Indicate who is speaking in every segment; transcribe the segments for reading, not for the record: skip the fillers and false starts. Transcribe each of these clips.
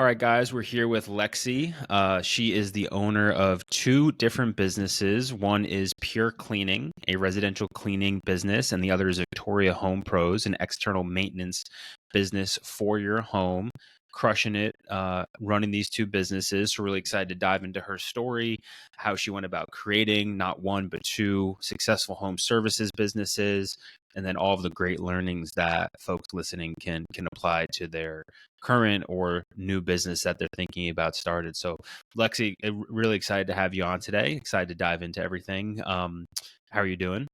Speaker 1: All right, guys, we're here with Lexi. She is the owner of two different businesses. One is Pure Cleaning, a residential cleaning business, and the other is Victoria Home Pros, an external maintenance business for your home. Crushing it, running these two businesses. So, really excited to dive into her story, how she went about creating not one, but two successful home services businesses, and then all of the great learnings that folks listening can apply to their current or new business that they're thinking about started. So, Lexi, really excited to have you on today. Excited to dive into everything. How are you doing?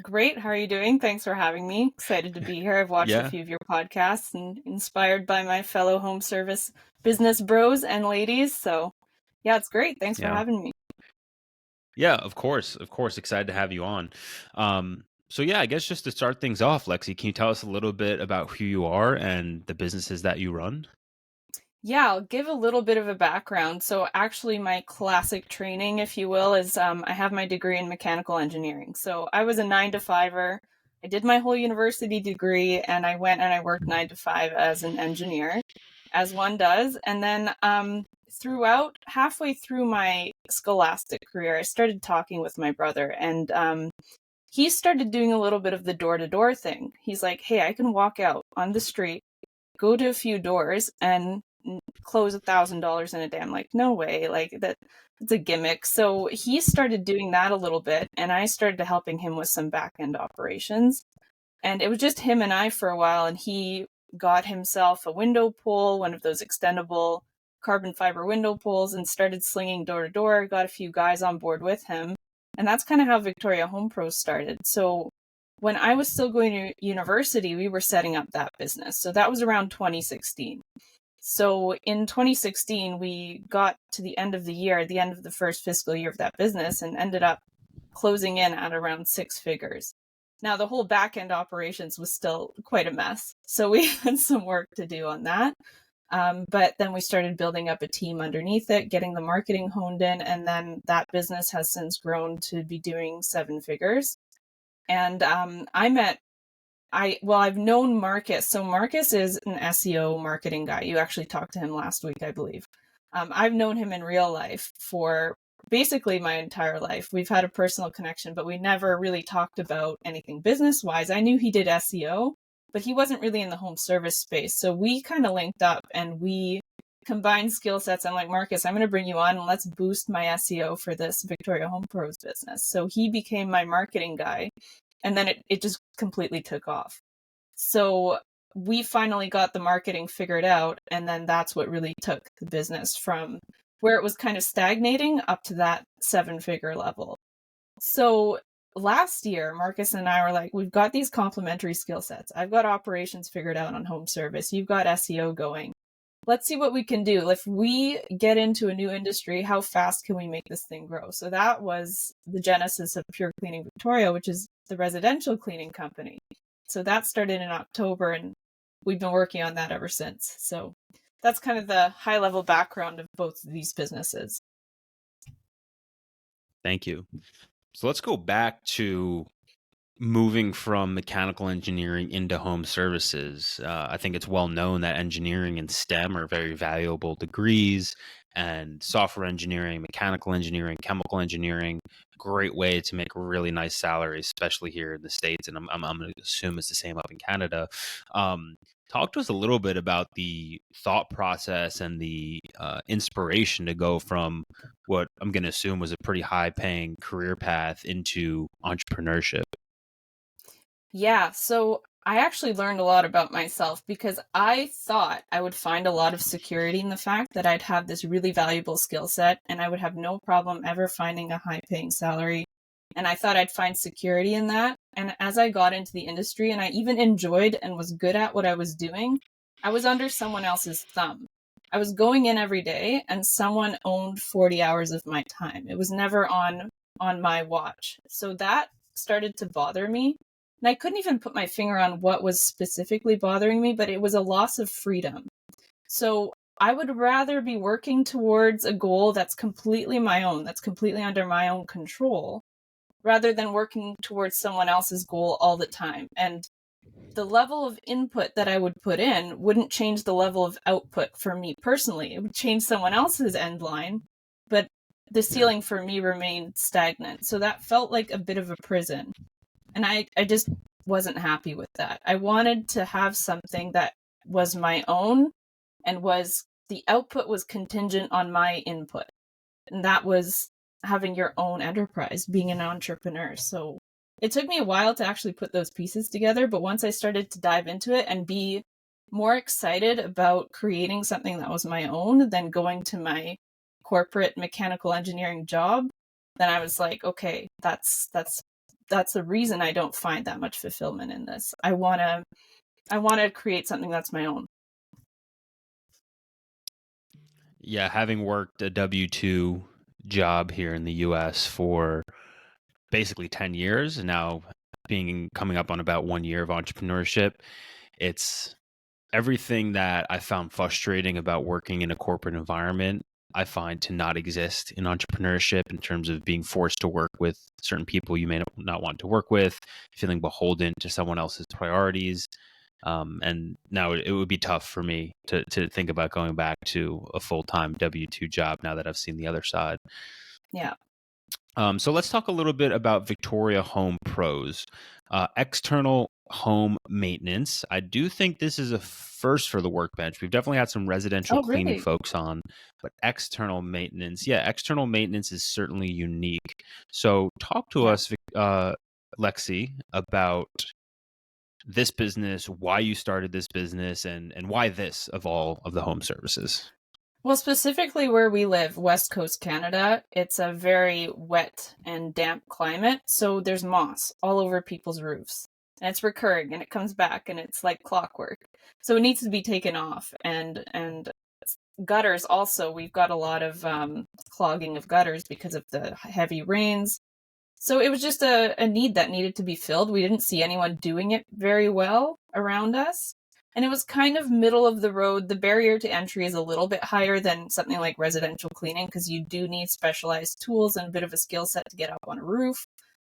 Speaker 2: Great. How are you doing? Thanks for having me. Excited to be here. I've watched a
Speaker 1: Yeah.
Speaker 2: few of your podcasts and inspired by my fellow home service business bros and ladies. So, yeah, it's great. Thanks for
Speaker 1: Yeah.
Speaker 2: having me.
Speaker 1: Yeah, of course. Of course. Excited to have you on. So, yeah, I guess just to start things off, Lexi, can you tell us a little bit about who you are and the businesses that you run?
Speaker 2: Yeah, I'll give a little bit of a background. So, actually, my classic training, if you will, is I have my degree in mechanical engineering. So, I was a 9 to 5er. I did my whole university degree and I went and I worked 9 to 5 as an engineer, as one does. And then throughout, halfway through my scholastic career, I started talking with my brother and he started doing a little bit of the door to door thing. He's like, hey, I can walk out on the street, go to a few doors and close $1,000 in a day. I'm like, no way, like it's a gimmick. So he started doing that a little bit, and I started helping him with some back end operations. And it was just him and I for a while, and he got himself a window pole, one of those extendable carbon fiber window poles, and started slinging door to door. Got a few guys on board with him, and that's kind of how Victoria Home Pros started. So when I was still going to university, we were setting up that business. So that was around 2016. So in 2016, we got to the end of the year, the end of the first fiscal year of that business, and ended up closing in at around 6 figures. Now, the whole back end operations was still quite a mess. So we had some work to do on that. But then we started building up a team underneath it, getting the marketing honed in, and then that business has since grown to be doing 7 figures. And I've known Marcus. So Marcus is an SEO marketing guy. You actually talked to him last week, I believe. I've known him in real life for basically my entire life. We've had a personal connection, but we never really talked about anything business-wise. I knew he did SEO, but he wasn't really in the home service space. So we kind of linked up and we combined skill sets. I'm like, Marcus, I'm going to bring you on and let's boost my SEO for this Victoria Home Pros business. So he became my marketing guy. And then it just completely took off. So we finally got the marketing figured out. And then that's what really took the business from where it was kind of stagnating up to that 7-figure level. So last year, Marcus and I were like, we've got these complementary skill sets. I've got operations figured out on home service. You've got SEO going. Let's see what we can do. If we get into a new industry, how fast can we make this thing grow? So that was the genesis of Pure Cleaning Victoria, which is the residential cleaning company. So that started in October and we've been working on that ever since. So that's kind of the high level background of both of these businesses.
Speaker 1: Thank you. So, let's go back to moving from mechanical engineering into home services. I think it's well known that engineering and STEM are very valuable degrees, and software engineering, mechanical engineering, chemical engineering, great way to make a really nice salary, especially here in the States. And I'm going to assume it's the same up in Canada. Talk to us a little bit about the thought process and the inspiration to go from what I'm going to assume was a pretty high paying career path into entrepreneurship.
Speaker 2: Yeah, so I actually learned a lot about myself because I thought I would find a lot of security in the fact that I'd have this really valuable skill set and I would have no problem ever finding a high paying salary. And I thought I'd find security in that. And as I got into the industry and I even enjoyed and was good at what I was doing, I was under someone else's thumb. I was going in every day and someone owned 40 hours of my time. It was never on my watch. So that started to bother me. And I couldn't even put my finger on what was specifically bothering me, but it was a loss of freedom. So I would rather be working towards a goal that's completely my own, that's completely under my own control, rather than working towards someone else's goal all the time. And the level of input that I would put in wouldn't change the level of output for me personally. It would change someone else's end line, but the ceiling for me remained stagnant. So that felt like a bit of a prison. And I just wasn't happy with that. I wanted to have something that was my own and the output was contingent on my input. And that was having your own enterprise, being an entrepreneur. So it took me a while to actually put those pieces together, but once I started to dive into it and be more excited about creating something that was my own than going to my corporate mechanical engineering job, then I was like, okay, that's the reason I don't find that much fulfillment in this. I want to create something that's my own.
Speaker 1: Yeah, having worked a W-2 job here in the US for basically 10 years and now coming up on about 1 year of entrepreneurship, it's everything that I found frustrating about working in a corporate environment, I find to not exist in entrepreneurship in terms of being forced to work with certain people you may not want to work with, feeling beholden to someone else's priorities. And now it would be tough for me to think about going back to a full-time W-2 job now that I've seen the other side.
Speaker 2: Yeah.
Speaker 1: So let's talk a little bit about Victoria Home Pros. External home maintenance. I do think this is a first for the Workbench. We've definitely had some residential cleaning
Speaker 2: Really?
Speaker 1: folks on, but external maintenance, external maintenance is certainly unique. So talk to us, Lexi, about this business, why you started this business, and why this of all of the home services.
Speaker 2: Well, specifically where we live, West Coast Canada, it's a very wet and damp climate. So there's moss all over people's roofs. And it's recurring and it comes back and it's like clockwork. So it needs to be taken off. And gutters also, we've got a lot of clogging of gutters because of the heavy rains. So it was just a need that needed to be filled. We didn't see anyone doing it very well around us. And it was kind of middle of the road. The barrier to entry is a little bit higher than something like residential cleaning because you do need specialized tools and a bit of a skill set to get up on a roof.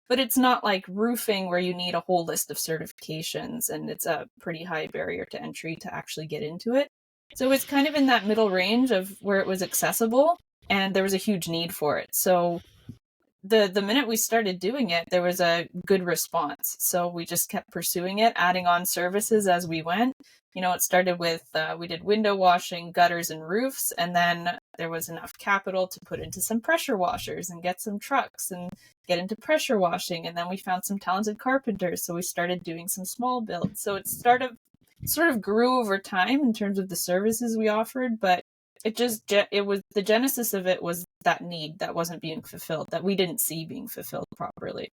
Speaker 2: But it's not like roofing where you need a whole list of certifications and it's a pretty high barrier to entry to actually get into it. So it's kind of in that middle range of where it was accessible and there was a huge need for it. So the minute we started doing it, there was a good response. So we just kept pursuing it, adding on services as we went. It started with, we did window washing, gutters, and roofs. And then there was enough capital to put into some pressure washers and get some trucks and get into pressure washing. And then we found some talented carpenters. So we started doing some small builds. So it sort of grew over time in terms of the services we offered, but it was the genesis of it was that need that wasn't being fulfilled, that we didn't see being fulfilled properly.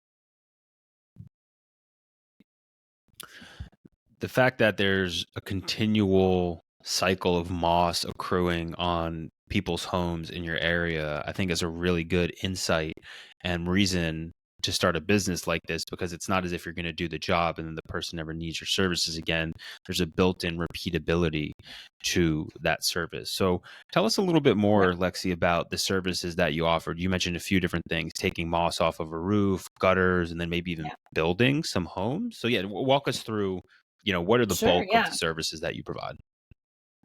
Speaker 1: The fact that there's a continual cycle of moss accruing on people's homes in your area, I think is a really good insight and reason to start a business like this, because it's not as if you're going to do the job and then the person never needs your services again. There's a built-in repeatability to that service. So tell us a little bit more, Lexi, about the services that you offered. You mentioned a few different things: taking moss off of a roof, gutters, and then maybe even building some homes. So walk us through, what are the bulk of the services that you provide?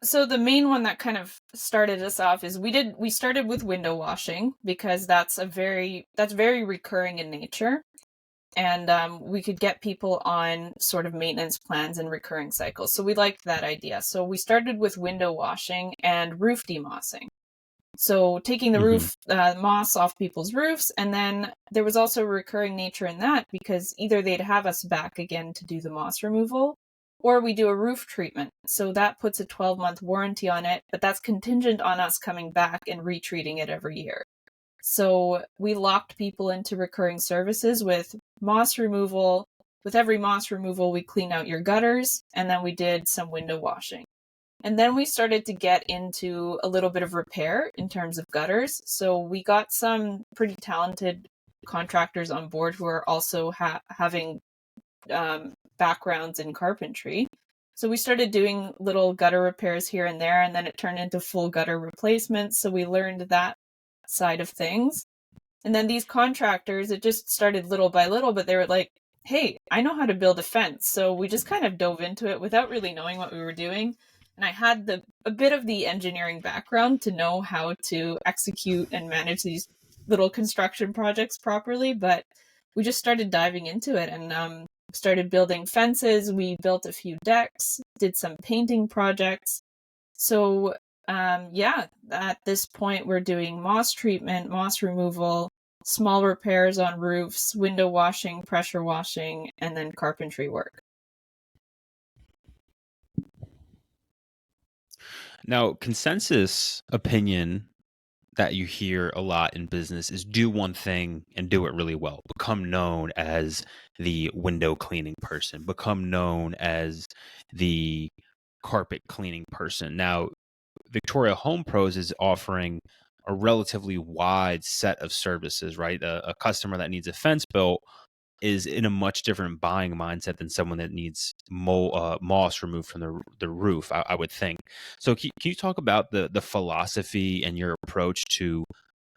Speaker 2: So the main one that kind of started us off is we started with window washing because that's very recurring in nature. And we could get people on sort of maintenance plans and recurring cycles. So we liked that idea. So we started with window washing and roof demossing. So taking the roof moss off people's roofs. And then there was also a recurring nature in that because either they'd have us back again to do the moss removal, or we do a roof treatment. So that puts a 12-month warranty on it, but that's contingent on us coming back and retreating it every year. So we locked people into recurring services with moss removal. With every moss removal, we clean out your gutters, and then we did some window washing. And then we started to get into a little bit of repair in terms of gutters. So we got some pretty talented contractors on board who are also having backgrounds in carpentry. So we started doing little gutter repairs here and there, and then it turned into full gutter replacements. So we learned that side of things. And then these contractors, it just started little by little, but they were like, hey, I know how to build a fence. So we just kind of dove into it without really knowing what we were doing. And I had a bit of the engineering background to know how to execute and manage these little construction projects properly, but we just started diving into it and started building fences. We built a few decks, did some painting projects. So yeah, at this point, we're doing moss treatment, moss removal, small repairs on roofs, window washing, pressure washing, and then carpentry work.
Speaker 1: Now, consensus opinion that you hear a lot in business is do one thing and do it really well. Become known as the window cleaning person, become known as the carpet cleaning person. Now, Victoria Home Pros is offering a relatively wide set of services, right? A customer that needs a fence built is in a much different buying mindset than someone that needs moss removed from the roof, I would think. So can you talk about the philosophy and your approach to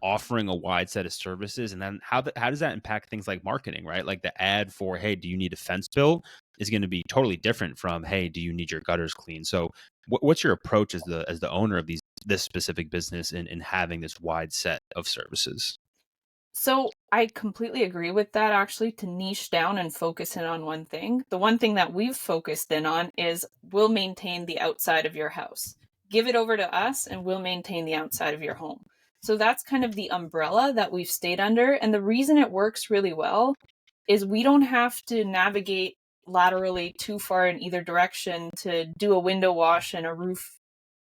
Speaker 1: offering a wide set of services, and then how does that impact things like marketing, right? Like the ad for, hey, do you need a fence built, is going to be totally different from, hey, do you need your gutters cleaned? So what's your approach as the owner of this specific business in having this wide set of services?
Speaker 2: So I completely agree with that, actually, to niche down and focus in on one thing. The one thing that we've focused in on is we'll maintain the outside of your house. Give it over to us and we'll maintain the outside of your home. So that's kind of the umbrella that we've stayed under. And the reason it works really well is we don't have to navigate laterally too far in either direction to do a window wash and a roof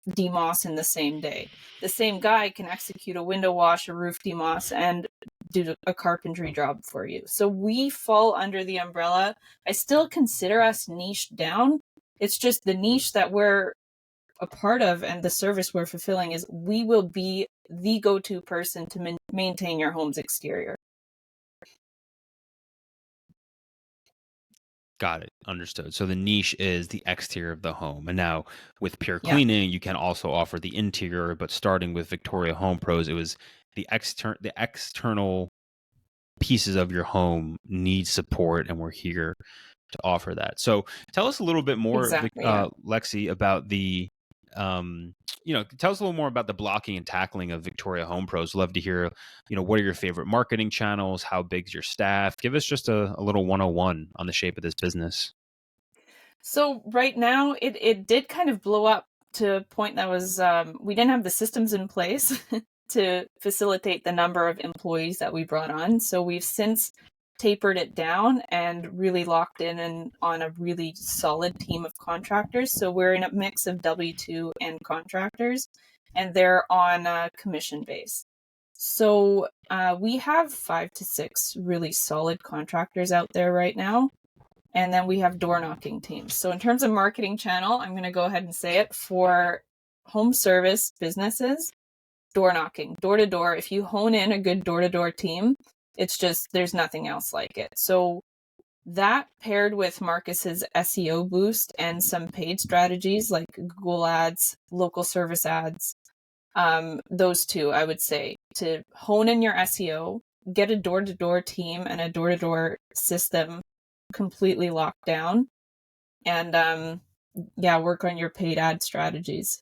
Speaker 2: demoss in the same day. The same guy can execute a window wash, a roof demoss, and do a carpentry job for you. So we fall under the umbrella. I still consider us niche down. It's just the niche that we're a part of and the service we're fulfilling is we will be the go-to person to maintain your home's exterior.
Speaker 1: Got it. Understood. So the niche is the exterior of the home. And now with Pure
Speaker 2: Yeah,
Speaker 1: Cleaning, you can also offer the interior, but starting with Victoria Home Pros, it was the external pieces of your home need support, and we're here to offer that. So tell us a little bit more,
Speaker 2: exactly. Yeah.
Speaker 1: Lexi, about um, tell us a little more about the blocking and tackling of Victoria Home Pros. Love to hear, what are your favorite marketing channels? How big's your staff? Give us just a little 101 on the shape of this business.
Speaker 2: So right now it did kind of blow up to a point that was we didn't have the systems in place to facilitate the number of employees that we brought on. So we've since tapered it down and really locked in and on a really solid team of contractors. So we're in a mix of W2 and contractors, and they're on a commission base. So we have 5 to 6 really solid contractors out there right now. And then we have door knocking teams. So in terms of marketing channel, I'm going to go ahead and say it for home service businesses, door knocking, door to door. If you hone in a good door to door team, it's just, there's nothing else like it. So that paired with Marcus's SEO boost and some paid strategies like Google ads, local service ads, those two, I would say, to hone in your SEO, get a door to door team and a door to door system completely locked down, and yeah, work on your paid ad strategies.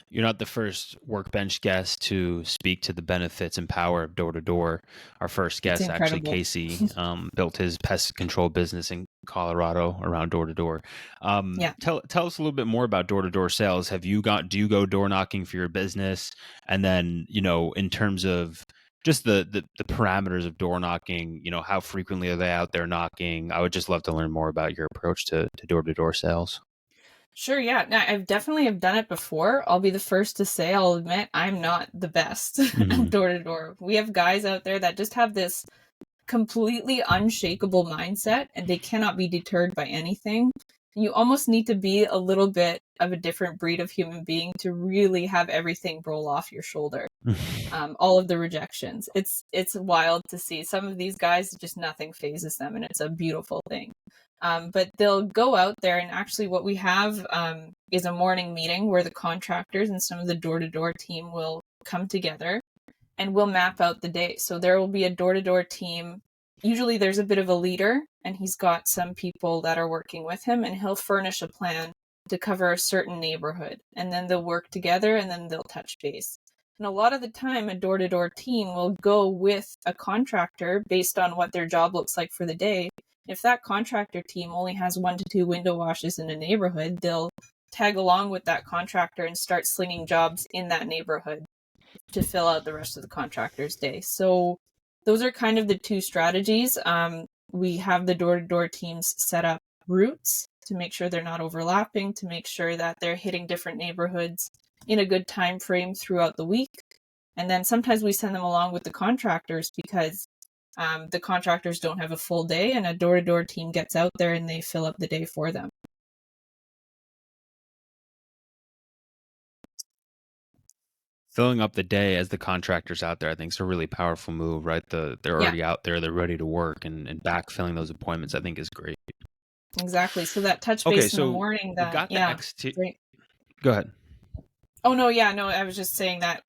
Speaker 1: You're not the first Workbench guest to speak to the benefits and power of door to door. Our first
Speaker 2: It's
Speaker 1: guest, actually,
Speaker 2: incredible.
Speaker 1: Casey, built his pest control business in Colorado around door to door.
Speaker 2: Yeah.
Speaker 1: Tell us a little bit more about door to door sales. Do you go door knocking for your business? And then, in terms of just the parameters of door knocking, how frequently are they out there knocking? I would just love to learn more about your approach to door to door sales.
Speaker 2: Sure, yeah. Now, I've definitely have done it before. I'll be the first to say, I'll admit, I'm not the best at
Speaker 1: Mhm.
Speaker 2: door to door. We have guys out there that just have this completely unshakable mindset and they cannot be deterred by anything. You almost need to be a little bit of a different breed of human being to really have everything roll off your shoulder. All of the rejections. It's wild to see. Some of these guys, just nothing phases them, and it's a beautiful thing. But they'll go out there, and actually, what we have is a morning meeting where the contractors and some of the door to door team will come together, and we'll map out the day. So there will be a door-to-door team. Usually there's a bit of a leader, and he's got some people that are working with him, and he'll furnish a plan to cover a certain neighborhood. And then they'll work together, and then they'll touch base. And a lot of the time, a door-to-door team will go with a contractor based on what their job looks like for the day. If that contractor team only has 1 to 2 window washes in a neighborhood, they'll tag along with that contractor and start slinging jobs in that neighborhood to fill out the rest of the contractor's day. So those are kind of the two strategies. We have the door-to-door teams set up routes to make sure they're not overlapping, to make sure that they're hitting different neighborhoods in a good time frame throughout the week. And then sometimes we send them along with the contractors because the contractors don't have a full day, and a door-to-door team gets out there and they fill up the day for them.
Speaker 1: Filling up the day as the contractors out there, I think, is a really powerful move, right? They're already out there, they're ready to work, and backfilling those appointments, I think, is great.
Speaker 2: Exactly. So that touch base in the morning,
Speaker 1: we've got the
Speaker 2: great.
Speaker 1: Go ahead.
Speaker 2: Oh, no, I was just saying that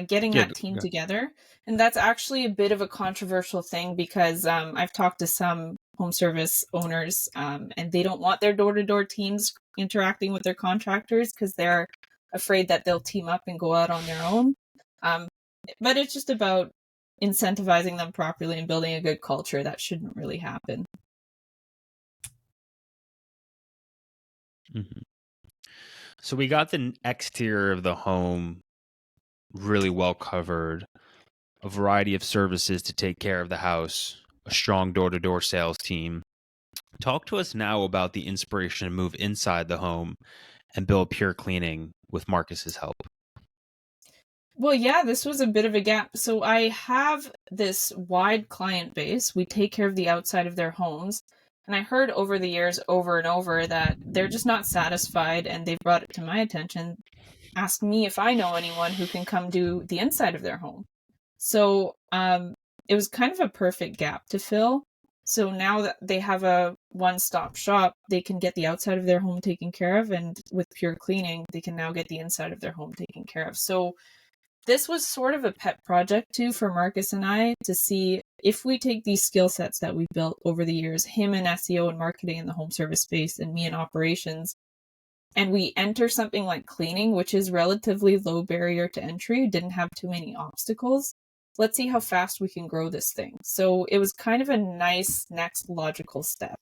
Speaker 2: getting that team together, and that's actually a bit of a controversial thing because I've talked to some home service owners and they don't want their door-to-door teams interacting with their contractors because they're afraid that they'll team up and go out on their own. But it's just about incentivizing them properly and building a good culture. That shouldn't really happen.
Speaker 1: Mm-hmm. So we got the exterior of the home really well covered, a variety of services to take care of the house, a strong door-to-door sales team. Talk to us now about the inspiration to move inside the home and build Pure Cleaning with Marcus's help.
Speaker 2: Well, yeah, this was a bit of a gap. So I have this wide client base. We take care of the outside of their homes. And I heard over the years, over and over, that they're just not satisfied, and they've brought it to my attention, asked me if I know anyone who can come do the inside of their home. So it was kind of a perfect gap to fill. So now that they have a one-stop shop, they can get the outside of their home taken care of, and with Pure Cleaning, they can now get the inside of their home taken care of. So this was sort of a pet project too for Marcus and I to see if we take these skill sets that we built over the years, him in SEO and marketing in the home service space and me in operations, and we enter something like cleaning, which is relatively low barrier to entry, didn't have too many obstacles. Let's see how fast we can grow this thing. So it was kind of a nice next logical step.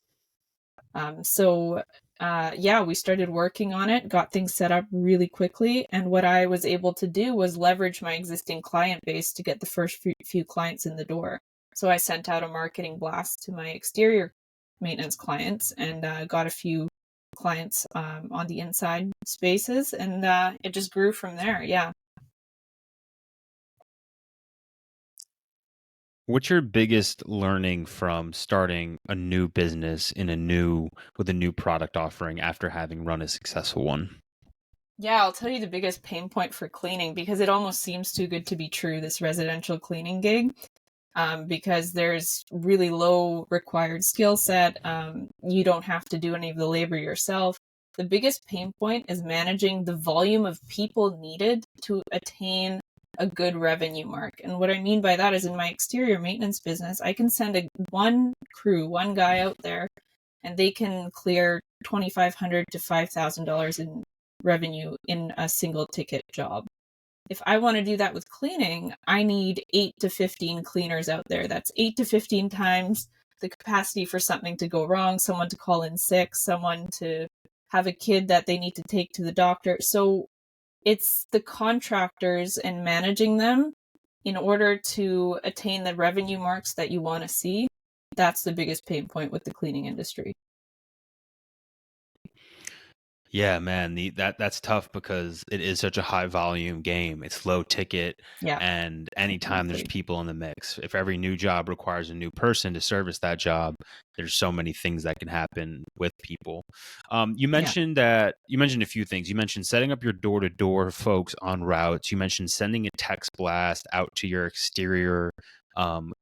Speaker 2: We started working on it, got things set up really quickly. And what I was able to do was leverage my existing client base to get the first few clients in the door. So I sent out a marketing blast to my exterior maintenance clients and got a few clients on the inside spaces, and it just grew from there. Yeah.
Speaker 1: What's your biggest learning from starting a new business with a new product offering after having run a successful one?
Speaker 2: Yeah, I'll tell you the biggest pain point for cleaning, because it almost seems too good to be true, this residential cleaning gig, because there's really low required skill set. You don't have to do any of the labor yourself. The biggest pain point is managing the volume of people needed to attain a good revenue mark. And what I mean by that is, in my exterior maintenance business, I can send one guy out there, and they can clear $2,500 to $5,000 in revenue in a single ticket job. If I want to do that with cleaning, I need 8 to 15 cleaners out there. That's 8 to 15 times the capacity for something to go wrong, someone to call in sick, someone to have a kid that they need to take to the doctor. So it's the contractors and managing them in order to attain the revenue marks that you want to see. That's the biggest pain point with the cleaning industry.
Speaker 1: Yeah, man, that's tough because it is such a high volume game. It's low ticket, and anytime there's people in the mix, if every new job requires a new person to service that job, there's so many things that can happen with people. You mentioned a few things. You mentioned setting up your door-to-door folks on routes. You mentioned sending a text blast out to your exterior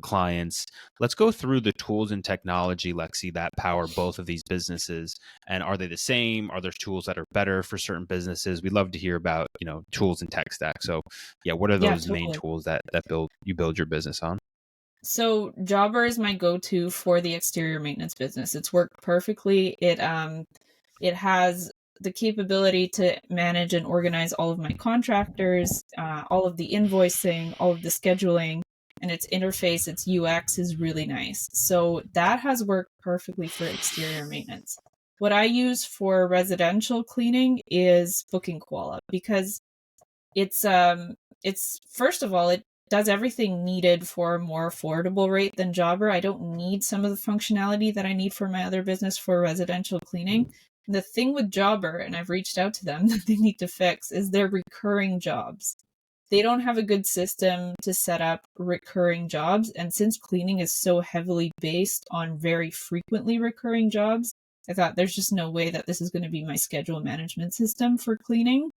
Speaker 1: clients. Let's go through the tools and technology, Lexi, that power both of these businesses. And are they the same? Are there tools that are better for certain businesses? We'd love to hear about, tools and tech stack. So yeah, what are
Speaker 2: Yeah,
Speaker 1: those main
Speaker 2: totally.
Speaker 1: tools that you build your business on?
Speaker 2: So Jobber is my go-to for the exterior maintenance business. It's worked perfectly. It has the capability to manage and organize all of my contractors, all of the invoicing, all of the scheduling, and its interface, its UX is really nice. So that has worked perfectly for exterior maintenance. What I use for residential cleaning is Booking Koala because it's first of all, it does everything needed for a more affordable rate than Jobber. I don't need some of the functionality that I need for my other business for residential cleaning. The thing with Jobber, and I've reached out to them that they need to fix, is their recurring jobs. They don't have a good system to set up recurring jobs. And since cleaning is so heavily based on very frequently recurring jobs, I thought there's just no way that this is going to be my schedule management system for cleaning.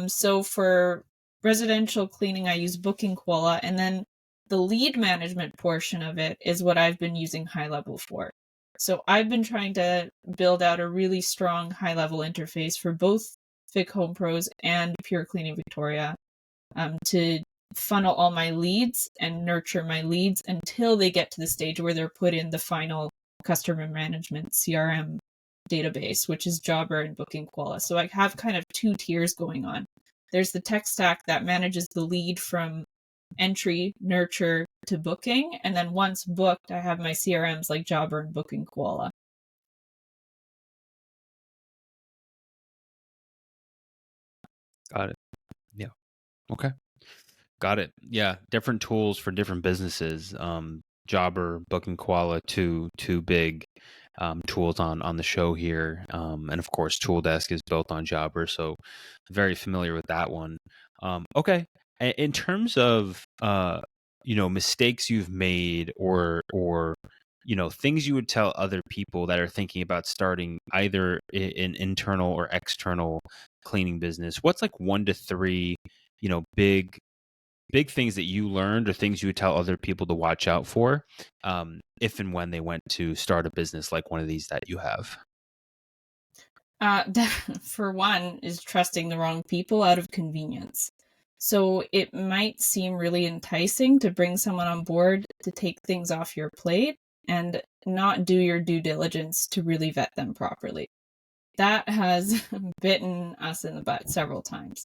Speaker 2: So for residential cleaning, I use Booking Koala, and then the lead management portion of it is what I've been using High Level for. So I've been trying to build out a really strong high level interface for both Vic Home Pros and Pure Cleaning Victoria to funnel all my leads and nurture my leads until they get to the stage where they're put in the final customer management CRM database, which is Jobber and Booking Koala. So I have kind of two tiers going on. There's the tech stack that manages the lead from entry, nurture to booking. And then once booked, I have my CRMs like Jobber and Booking Koala.
Speaker 1: Got it. Yeah. Okay. Got it. Yeah, different tools for different businesses. Jobber, Booking Koala, two big tools on the show here, and of course, Tool Desk is built on Jobber, so very familiar with that one. Okay, in terms of mistakes you've made, or things you would tell other people that are thinking about starting either an internal or external cleaning business, what's like 1 to 3 big things that you learned or things you would tell other people to watch out for, if and when they went to start a business like one of these that you have?
Speaker 2: Uh, for one, is trusting the wrong people out of convenience. So it might seem really enticing to bring someone on board to take things off your plate and not do your due diligence to really vet them properly. That has bitten us in the butt several times.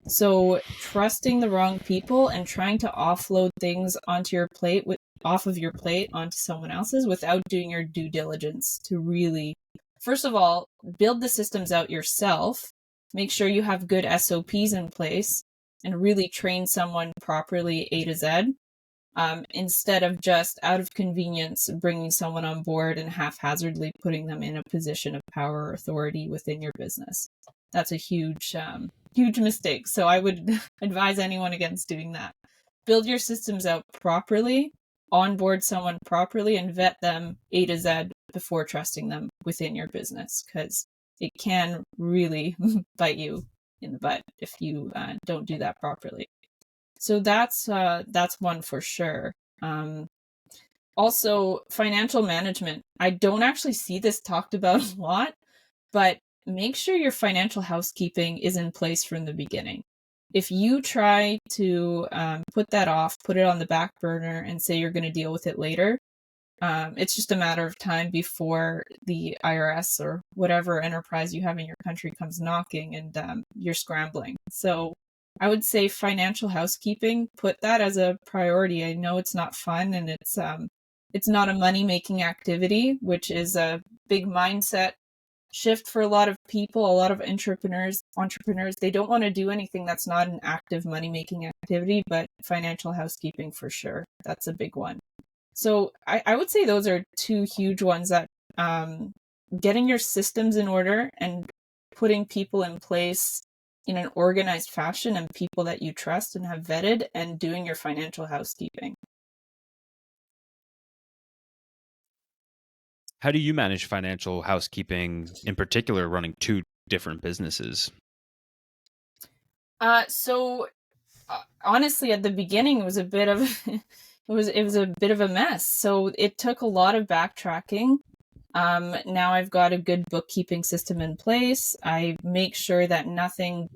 Speaker 2: So trusting the wrong people and trying to offload things onto your plate off of your plate onto someone else's without doing your due diligence to really, first of all, build the systems out yourself, make sure you have good SOPs in place, and really train someone properly A to Z, instead of just out of convenience bringing someone on board and haphazardly putting them in a position of power or authority within your business. That's a huge mistake. So I would advise anyone against doing that. Build your systems out properly, onboard someone properly, and vet them A to Z before trusting them within your business, because it can really bite you in the butt if you don't do that properly. So that's one for sure. Also, financial management. I don't actually see this talked about a lot, but make sure your financial housekeeping is in place from the beginning. If you try to put that off, put it on the back burner, and say you're going to deal with it later, it's just a matter of time before the IRS or whatever enterprise you have in your country comes knocking, and you're scrambling. So I would say financial housekeeping, put that as a priority. I know it's not fun, and it's not a money making activity, which is a big mindset shift for a lot of people. A lot of entrepreneurs, they don't want to do anything that's not an active money making activity, but financial housekeeping for sure. That's a big one. So I would say those are two huge ones, that getting your systems in order and putting people in place in an organized fashion, and people that you trust and have vetted, and doing your financial housekeeping.
Speaker 1: How do you manage financial housekeeping, in particular, running two different businesses?
Speaker 2: So honestly, at the beginning, it was a bit of it was a bit of a mess. So it took a lot of backtracking. Now I've got a good bookkeeping system in place. I make sure that nothing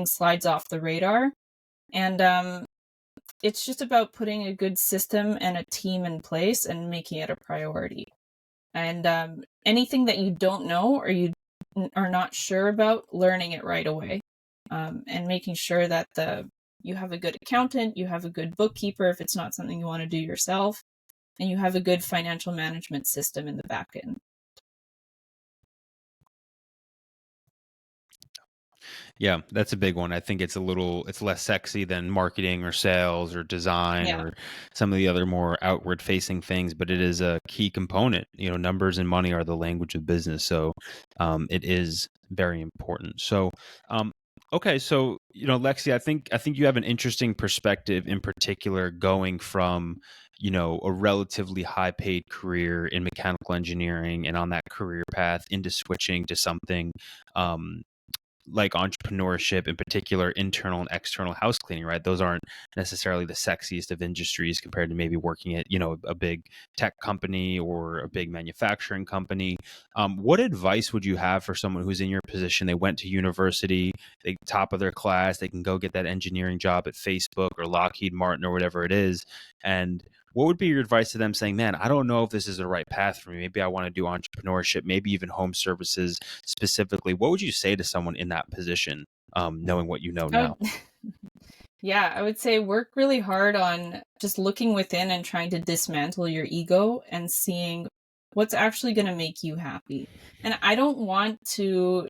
Speaker 2: slides off the radar. And it's just about putting a good system and a team in place and making it a priority. And anything that you don't know or you are not sure about, learning it right away. And making sure that you have a good accountant, you have a good bookkeeper if it's not something you want to do yourself, and you have a good financial management system in the back end.
Speaker 1: Yeah, that's a big one. I think it's less sexy than marketing or sales or design
Speaker 2: Yeah.
Speaker 1: or some of the other more outward facing things, but it is a key component. Numbers and money are the language of business. So it is very important. So, okay. So, Lexi, I think you have an interesting perspective in particular going from, a relatively high paid career in mechanical engineering and on that career path into switching to something, um, like entrepreneurship, in particular internal and external house cleaning, right? Those aren't necessarily the sexiest of industries compared to maybe working at a big tech company or a big manufacturing company. What advice would you have for someone who's in your position? They went to university, they top of their class, they can go get that engineering job at Facebook or Lockheed Martin or whatever it is, and what would be your advice to them saying, man, I don't know if this is the right path for me. Maybe I want to do entrepreneurship, maybe even home services specifically. What would you say to someone in that position, knowing what you know
Speaker 2: I
Speaker 1: now?
Speaker 2: would, yeah, I would say work really hard on just looking within and trying to dismantle your ego and seeing what's actually going to make you happy. And I don't want to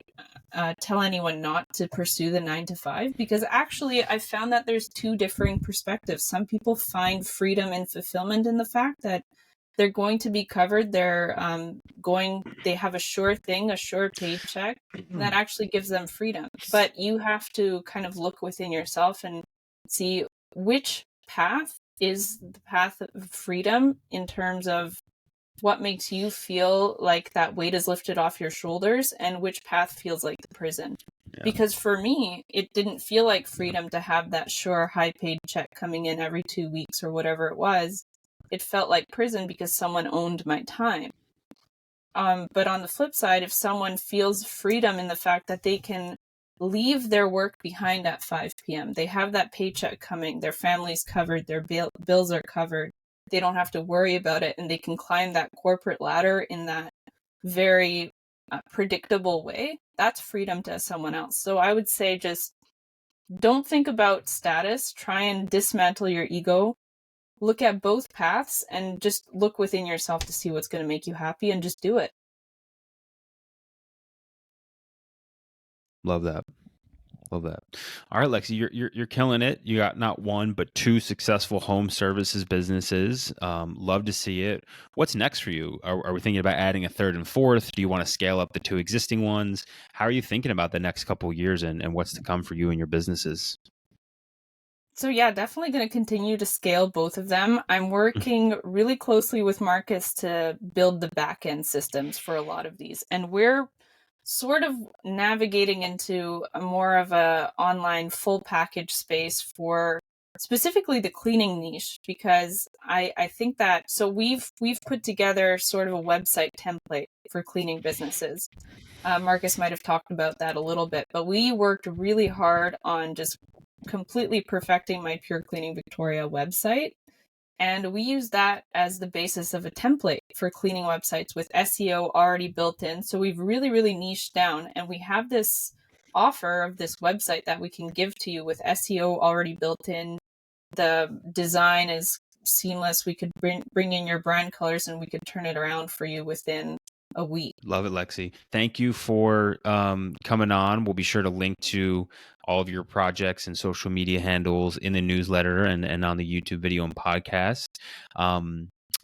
Speaker 2: tell anyone not to pursue the 9 to 5, because actually I found that there's two differing perspectives. Some people find freedom and fulfillment in the fact that they're going to be covered. They have a sure thing, a sure paycheck, and that actually gives them freedom. But you have to kind of look within yourself and see which path is the path of freedom in terms of what makes you feel like that weight is lifted off your shoulders, and which path feels like the prison.
Speaker 1: Yeah.
Speaker 2: Because for me, it didn't feel like freedom to have that sure high paid check coming in every 2 weeks or whatever it was. It felt like prison because someone owned my time. But on the flip side, if someone feels freedom in the fact that they can leave their work behind at 5 p.m., they have that paycheck coming, their family's covered, their bills are covered, they don't have to worry about it, and they can climb that corporate ladder in that very predictable way, that's freedom to someone else. So I would say just don't think about status, try and dismantle your ego, look at both paths, and just look within yourself to see what's going to make you happy, and just do it.
Speaker 1: Love that. Love that. All right, Lexi, you're killing it. You got not one but two successful home services businesses. Love to see it. What's next for you? Are we thinking about adding a third and fourth? Do you want to scale up the two existing ones? How are you thinking about the next couple of years and what's to come for you and your businesses?
Speaker 2: So yeah, definitely going to continue to scale both of them. I'm working really closely with Marcus to build the back end systems for a lot of these, and we're sort of navigating into a more of a online full package space for specifically the cleaning niche, because I think that, so we've put together sort of a website template for cleaning businesses. Marcus might have talked about that a little bit, but we worked really hard on just completely perfecting my Pure Cleaning Victoria website. And we use that as the basis of a template for cleaning websites with SEO already built in. So we've really, really niched down, and we have this offer of this website that we can give to you with SEO already built in. The design is seamless. We could bring in your brand colors and we could turn it around for you within a week.
Speaker 1: Love it, Lexi. Thank you for coming on. We'll be sure to link to all of your projects and social media handles in the newsletter and on the YouTube video and podcast.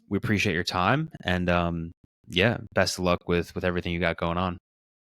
Speaker 1: We appreciate your time, and yeah, best of luck with everything you got going on.